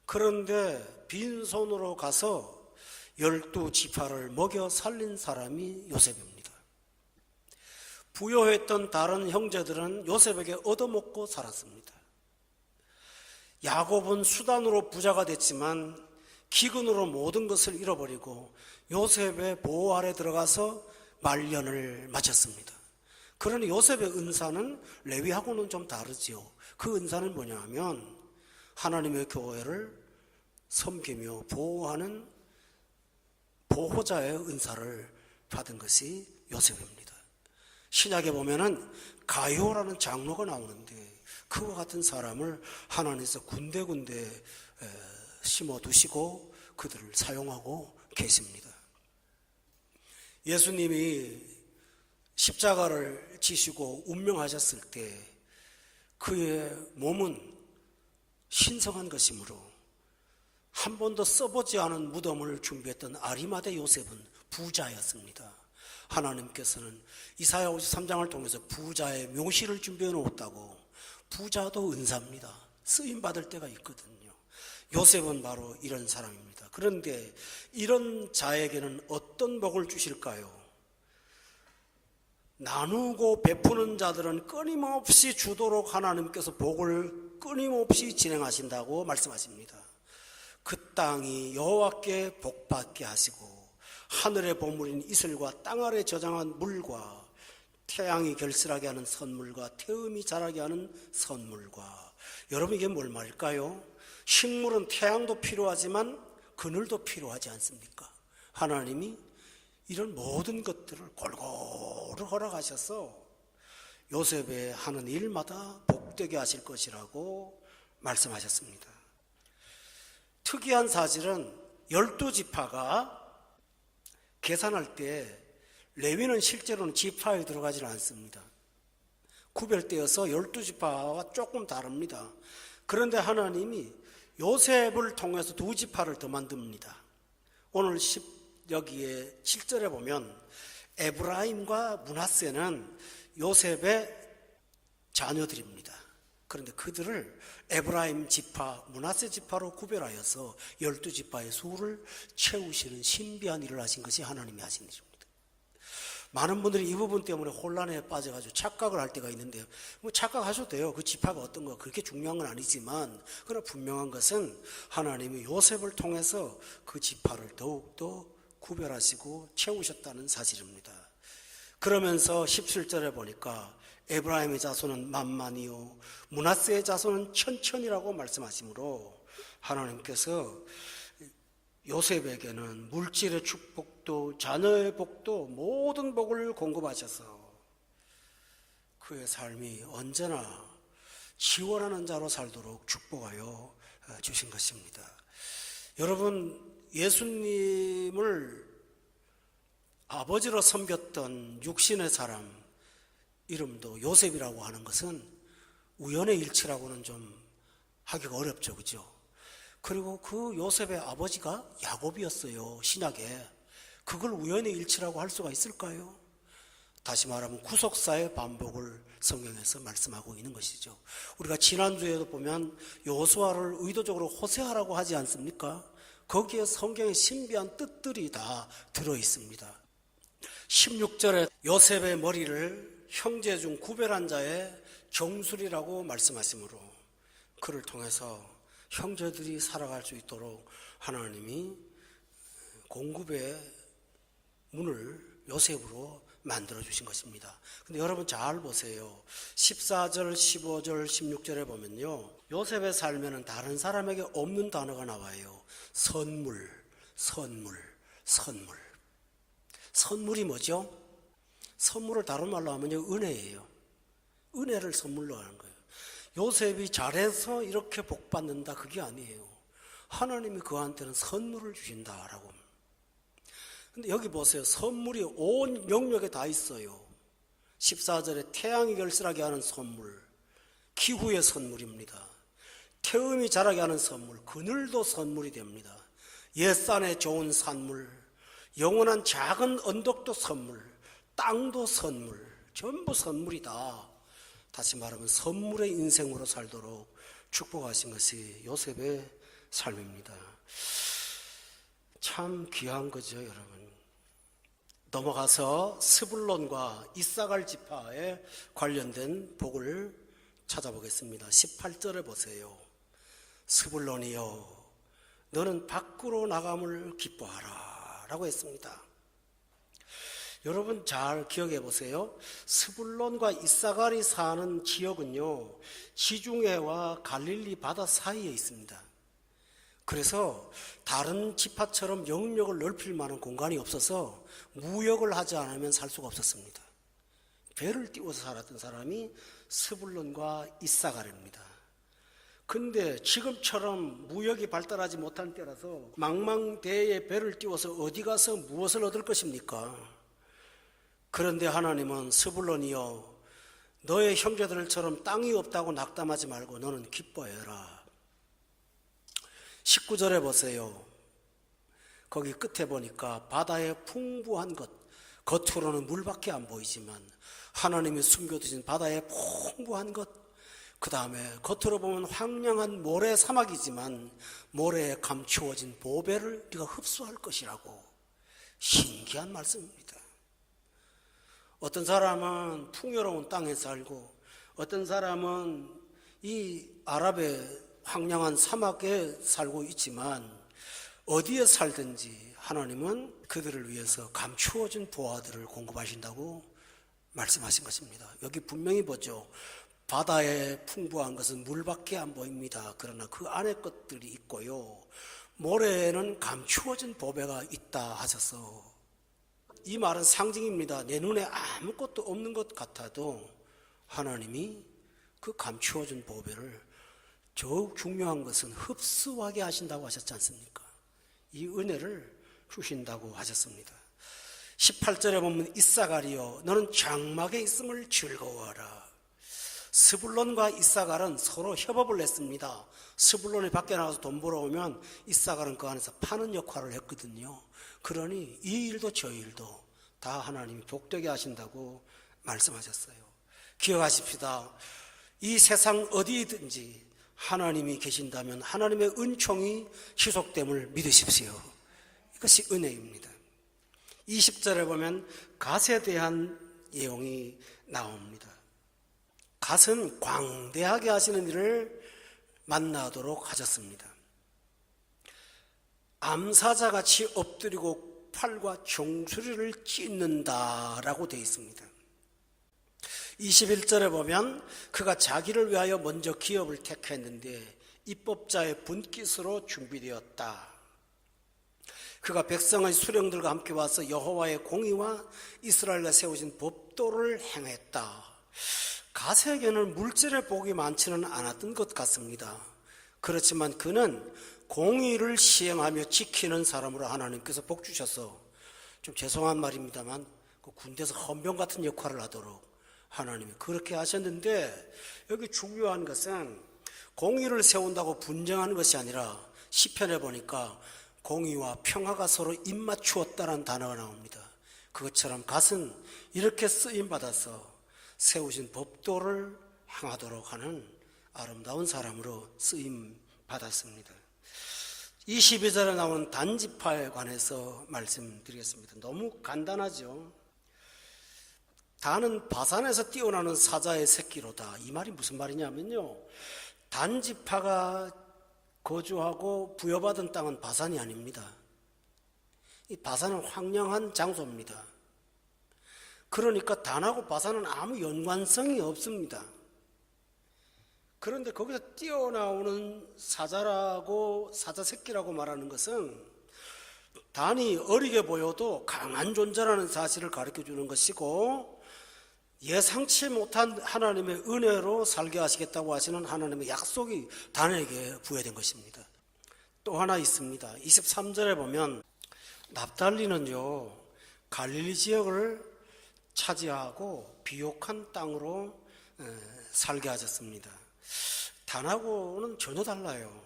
그런데 빈손으로 가서 12지파를 먹여 살린 사람이 요셉입니다. 부요했던 다른 형제들은 요셉에게 얻어먹고 살았습니다. 야곱은 수단으로 부자가 됐지만 기근으로 모든 것을 잃어버리고 요셉의 보호 아래 들어가서 말년을 마쳤습니다. 그러니 요셉의 은사는 레위하고는 좀 다르지요. 그 은사는 뭐냐 하면 하나님의 교회를 섬기며 보호하는 보호자의 은사를 받은 것이 요셉입니다. 신약에 보면은 가요라는 장로가 나오는데 그와 같은 사람을 하나님께서 군데군데 심어두시고 그들을 사용하고 계십니다. 예수님이 십자가를 지시고 운명하셨을 때 그의 몸은 신성한 것이므로 한 번도 써보지 않은 무덤을 준비했던 아리마대 요셉은 부자였습니다. 하나님께서는 이사야 53장을 통해서 부자의 묘시를 준비해 놓았다고. 부자도 은사입니다. 쓰임받을 때가 있거든요. 요셉은 바로 이런 사람입니다. 그런데 이런 자에게는 어떤 복을 주실까요? 나누고 베푸는 자들은 끊임없이 주도록 하나님께서 복을 끊임없이 진행하신다고 말씀하십니다. 그 땅이 여호와께 복받게 하시고 하늘의 보물인 이슬과 땅 아래 저장한 물과 태양이 결실하게 하는 선물과 태음이 자라게 하는 선물과. 여러분 이게 뭘 말일까요? 식물은 태양도 필요하지만 그늘도 필요하지 않습니까? 하나님이 이런 모든 것들을 골고루 허락하셔서 요셉의 하는 일마다 복되게 하실 것이라고 말씀하셨습니다. 특이한 사실은 12지파가 계산할 때 레위는 실제로는 지파에 들어가지 않습니다. 구별되어서 12지파와 조금 다릅니다. 그런데 하나님이 요셉을 통해서 2지파를 더 만듭니다. 오늘 여기에 7절에 보면 에브라임과 므낫세는 요셉의 자녀들입니다. 그런데 그들을 에브라임 지파, 므낫세 지파로 구별하여서 12지파의 수를 채우시는 신비한 일을 하신 것이 하나님이 하신 일입니다. 많은 분들이 이 부분 때문에 혼란에 빠져가지고 착각을 할 때가 있는데요. 뭐 착각하셔도 돼요. 그 지파가 어떤 거 그렇게 중요한 건 아니지만, 그러나 분명한 것은 하나님이 요셉을 통해서 그 지파를 더욱더 구별하시고 채우셨다는 사실입니다. 그러면서 17절에 보니까 에브라임의 자손은 만만이요 므낫세의 자손은 천천이라고 말씀하시므로 하나님께서 요셉에게는 물질의 축복도 자녀의 복도 모든 복을 공급하셔서 그의 삶이 언제나 지원하는 자로 살도록 축복하여 주신 것입니다. 여러분, 예수님을 아버지로 섬겼던 육신의 사람 이름도 요셉이라고 하는 것은 우연의 일치라고는 좀 하기가 어렵죠, 그죠? 그리고 그 요셉의 아버지가 야곱이었어요, 신약에. 그걸 우연의 일치라고 할 수가 있을까요? 다시 말하면 구속사의 반복을 성경에서 말씀하고 있는 것이죠. 우리가 지난주에도 보면 여호수아를 의도적으로 호세아라고 하지 않습니까? 거기에 성경의 신비한 뜻들이 다 들어있습니다. 16절에 요셉의 머리를 형제 중 구별한 자의 정술이라고 말씀하시므로 그를 통해서 형제들이 살아갈 수 있도록 하나님이 공급의 문을 요셉으로 만들어 주신 것입니다. 근데 여러분 잘 보세요. 14절, 15절, 16절에 보면요, 요셉의 삶에는 다른 사람에게 없는 단어가 나와요. 선물, 선물, 선물. 선물이 뭐죠? 선물을 다른 말로 하면요, 은혜예요. 은혜를 선물로 하는 거예요. 요셉이 잘해서 이렇게 복 받는다, 그게 아니에요. 하나님이 그한테는 선물을 주신다라고. 근데 여기 보세요. 선물이 온 영역에 다 있어요. 14절에 태양이 결실하게 하는 선물, 기후의 선물입니다. 태음이 자라게 하는 선물, 그늘도 선물이 됩니다. 옛산에 좋은 산물, 영원한 작은 언덕도 선물, 땅도 선물, 전부 선물이다. 다시 말하면 선물의 인생으로 살도록 축복하신 것이 요셉의 삶입니다. 참 귀한 거죠, 여러분. 넘어가서 스불론과 이사갈 지파에 관련된 복을 찾아보겠습니다. 18절에 보세요. 스불론이여, 너는 밖으로 나감을 기뻐하라 라고 했습니다. 여러분 잘 기억해 보세요. 스불론과 이사갈이 사는 지역은요, 지중해와 갈릴리 바다 사이에 있습니다. 그래서 다른 지파처럼 영역을 넓힐 만한 공간이 없어서 무역을 하지 않으면 살 수가 없었습니다. 배를 띄워서 살았던 사람이 스불론과 이사갈입니다. 근데 지금처럼 무역이 발달하지 못한 때라서 망망대해에 배를 띄워서 어디 가서 무엇을 얻을 것입니까? 그런데 하나님은 스불론이여, 너의 형제들처럼 땅이 없다고 낙담하지 말고 너는 기뻐해라. 19절에 보세요. 거기 끝에 보니까 바다의 풍부한 것, 겉으로는 물밖에 안 보이지만 하나님이 숨겨두신 바다의 풍부한 것, 그 다음에 겉으로 보면 황량한 모래 사막이지만 모래에 감추어진 보배를 네가 흡수할 것이라고. 신기한 말씀입니다. 어떤 사람은 풍요로운 땅에 살고 어떤 사람은 이 아랍의 황량한 사막에 살고 있지만 어디에 살든지 하나님은 그들을 위해서 감추어진 보화들을 공급하신다고 말씀하신 것입니다. 여기 분명히 보죠. 바다에 풍부한 것은 물밖에 안 보입니다. 그러나 그 안에 것들이 있고요, 모래에는 감추어진 보배가 있다 하셔서, 이 말은 상징입니다. 내 눈에 아무것도 없는 것 같아도 하나님이 그 감추어진 보배를 더욱 중요한 것은 흡수하게 하신다고 하셨지 않습니까? 이 은혜를 주신다고 하셨습니다. 18절에 보면 이사갈이여, 너는 장막에 있음을 즐거워하라. 스불론과 이사갈은 서로 협업을 했습니다. 스불론이 밖에 나가서 돈 벌어오면 이사갈은 그 안에서 파는 역할을 했거든요. 그러니 이 일도 저 일도 다 하나님이 복되게 하신다고 말씀하셨어요. 기억하십시다. 이 세상 어디든지 하나님이 계신다면 하나님의 은총이 지속됨을 믿으십시오. 이것이 은혜입니다. 20절에 보면 갓에 대한 내용이 나옵니다. 갓은 광대하게 하시는 일을 만나도록 하셨습니다. 암사자같이 엎드리고 팔과 종수리를 찢는다라고 되어 있습니다. 21절에 보면 그가 자기를 위하여 먼저 기업을 택했는데 입법자의 분깃으로 준비되었다. 그가 백성의 수령들과 함께 와서 여호와의 공의와 이스라엘과 세우신 법도를 행했다. 갓에게는 물질의 복이 많지는 않았던 것 같습니다. 그렇지만 그는 공의를 시행하며 지키는 사람으로 하나님께서 복 주셔서, 좀 죄송한 말입니다만 그 군대에서 헌병 같은 역할을 하도록 하나님이 그렇게 하셨는데, 여기 중요한 것은 공의를 세운다고 분쟁하는 것이 아니라 시편에 보니까 공의와 평화가 서로 입맞추었다는 단어가 나옵니다. 그것처럼 갓은 이렇게 쓰임받아서 세우신 법도를 행하도록 하는 아름다운 사람으로 쓰임받았습니다. 22절에 나오는 단지파에 관해서 말씀드리겠습니다. 너무 간단하죠. 단은 바산에서 뛰어나는 사자의 새끼로다. 이 말이 무슨 말이냐면요, 단지파가 거주하고 부여받은 땅은 바산이 아닙니다. 이 바산은 황량한 장소입니다. 그러니까 단하고 바산은 아무 연관성이 없습니다. 그런데 거기서 뛰어나오는 사자라고, 사자 새끼라고 말하는 것은 단이 어리게 보여도 강한 존재라는 사실을 가르쳐 주는 것이고, 예상치 못한 하나님의 은혜로 살게 하시겠다고 하시는 하나님의 약속이 단에게 부여된 것입니다. 또 하나 있습니다. 23절에 보면 납달리는요, 갈릴리 지역을 차지하고 비옥한 땅으로 살게 하셨습니다. 단하고는 전혀 달라요.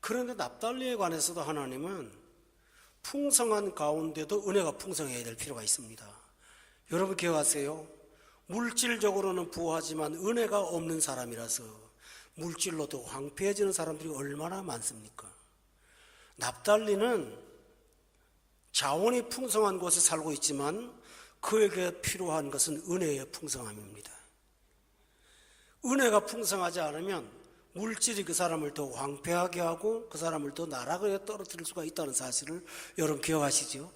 그런데 납달리에 관해서도 하나님은 풍성한 가운데도 은혜가 풍성해야 될 필요가 있습니다. 여러분 기억하세요? 물질적으로는 부하지만 은혜가 없는 사람이라서 물질로도 황폐해지는 사람들이 얼마나 많습니까? 납달리는 자원이 풍성한 곳에 살고 있지만 그에게 필요한 것은 은혜의 풍성함입니다. 은혜가 풍성하지 않으면 물질이 그 사람을 더 황폐하게 하고 그 사람을 더 나락에 떨어뜨릴 수가 있다는 사실을 여러분 기억하시죠?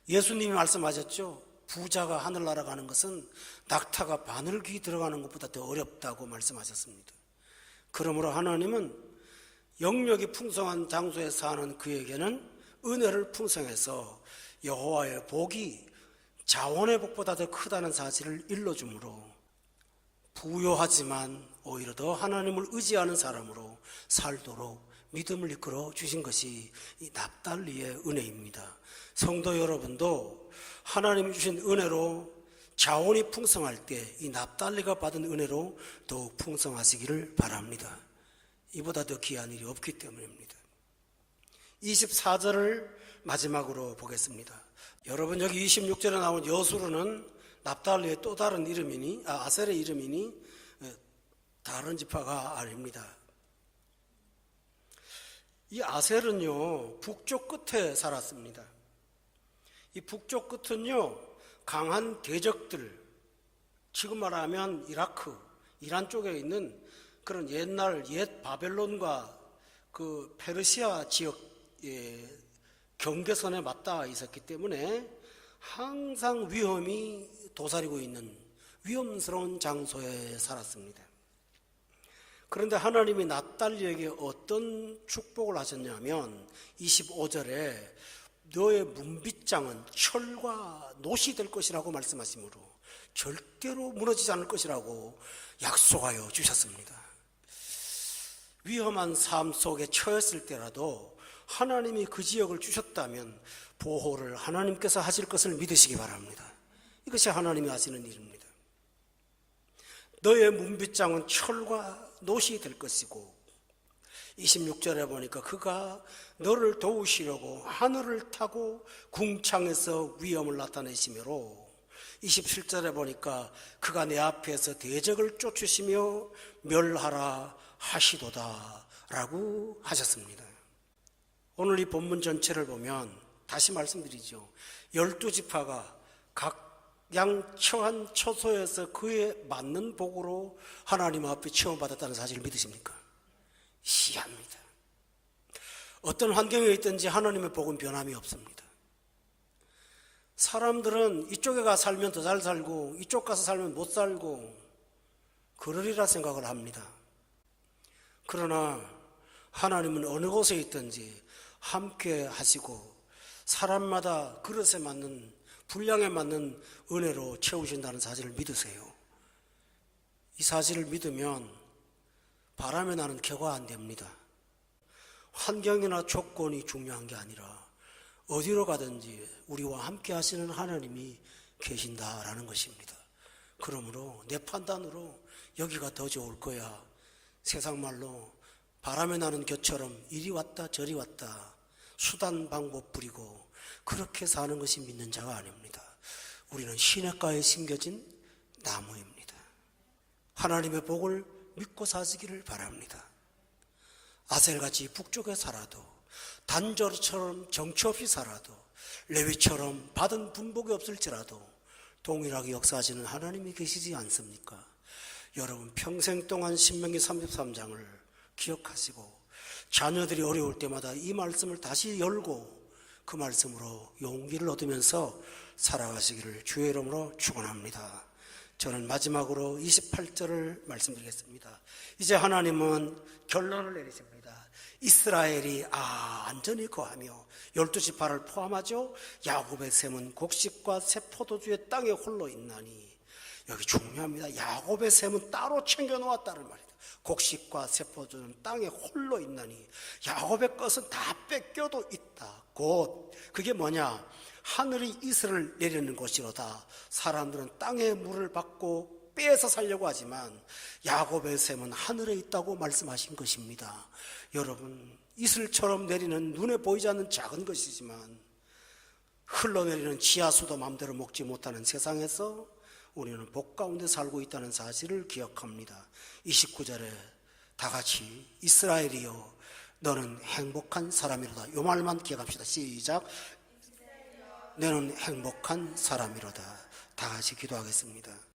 예수님이 말씀하셨죠? 부자가 하늘나라 가는 것은 낙타가 바늘귀 들어가는 것보다 더 어렵다고 말씀하셨습니다. 그러므로 하나님은 영역이 풍성한 장소에 사는 그에게는 은혜를 풍성해서 여호와의 복이 자원의 복보다 더 크다는 사실을 일러주므로 부요하지만 오히려 더 하나님을 의지하는 사람으로 살도록 믿음을 이끌어 주신 것이 이 납달리의 은혜입니다. 성도 여러분도 하나님이 주신 은혜로 자원이 풍성할 때 이 납달리가 받은 은혜로 더욱 풍성하시기를 바랍니다. 이보다 더 귀한 일이 없기 때문입니다. 24절을 마지막으로 보겠습니다. 여러분 여기 26절에 나온 여수르는 납달리의 또 다른 이름이니 아셀의 이름이니 다른 지파가 아닙니다. 이 아셀은요 북쪽 끝에 살았습니다. 이 북쪽 끝은요 강한 대적들, 지금 말하면 이라크, 이란 쪽에 있는 그런 옛날 옛 바벨론과 그 페르시아 지역의 경계선에 맞닿아 있었기 때문에 항상 위험이 도사리고 있는 위험스러운 장소에 살았습니다. 그런데 하나님이 납달리에게 어떤 축복을 하셨냐면 25절에 너의 문빗장은 철과 놋이 될 것이라고 말씀하시므로 절대로 무너지지 않을 것이라고 약속하여 주셨습니다. 위험한 삶 속에 처했을 때라도 하나님이 그 지역을 주셨다면 보호를 하나님께서 하실 것을 믿으시기 바랍니다. 이것이 하나님이 하시는 일입니다. 너의 문빗장은 철과 놋이 될 것이고 26절에 보니까 그가 너를 도우시려고 하늘을 타고 궁창에서 위엄을 나타내시므로 27절에 보니까 그가 내 앞에서 대적을 쫓으시며 멸하라 하시도다 라고 하셨습니다. 오늘 이 본문 전체를 보면 다시 말씀드리죠. 12지파가 각 양 처한 처소에서 그에 맞는 복으로 하나님 앞에 체험받았다는 사실을 믿으십니까? 시합니다. 어떤 환경에 있든지 하나님의 복은 변함이 없습니다. 사람들은 이쪽에 가서 살면 더 잘 살고 이쪽 가서 살면 못 살고 그러리라 생각을 합니다. 그러나 하나님은 어느 곳에 있든지 함께 하시고 사람마다 그릇에 맞는 분량에 맞는 은혜로 채우신다는 사실을 믿으세요. 이 사실을 믿으면 바람에 나는 격화 안 됩니다. 환경이나 조건이 중요한 게 아니라 어디로 가든지 우리와 함께 하시는 하나님이 계신다라는 것입니다. 그러므로 내 판단으로 여기가 더 좋을 거야. 세상 말로 바람에 나는 곁처럼 이리 왔다 저리 왔다 수단 방법 부리고 그렇게 사는 것이 믿는 자가 아닙니다. 우리는 시냇가에 심겨진 나무입니다. 하나님의 복을 믿고 사시기를 바랍니다. 아셀같이 북쪽에 살아도 단절처럼 정처 없이 살아도 레위처럼 받은 분복이 없을지라도 동일하게 역사하시는 하나님이 계시지 않습니까? 여러분 평생 동안 신명기 33장을 기억하시고 자녀들이 어려울 때마다 이 말씀을 다시 열고 그 말씀으로 용기를 얻으면서 살아가시기를 주의 이름으로 축원합니다. 저는 마지막으로 28절을 말씀드리겠습니다. 이제 하나님은 결론을 내리십니다. 이스라엘이 안전히 거하며 12지파를 포함하죠. 야곱의 셈은 곡식과 새 포도주의 땅에 홀로 있나니 여기 중요합니다. 야곱의 셈은 따로 챙겨놓았다는 말이다. 곡식과 세포들은 땅에 홀로 있나니 야곱의 것은 다 뺏겨도 있다. 곧 그게 뭐냐? 하늘이 이슬을 내리는 곳이로다. 사람들은 땅의 물을 받고 빼서 살려고 하지만 야곱의 샘은 하늘에 있다고 말씀하신 것입니다. 여러분, 이슬처럼 내리는 눈에 보이지 않는 작은 것이지만 흘러내리는 지하수도 마음대로 먹지 못하는 세상에서 우리는 복 가운데 살고 있다는 사실을 기억합니다. 29절에 다 같이 이스라엘이여 너는 행복한 사람이로다. 이 말만 기억합시다. 시작. 너는 행복한 사람이로다. 다 같이 기도하겠습니다.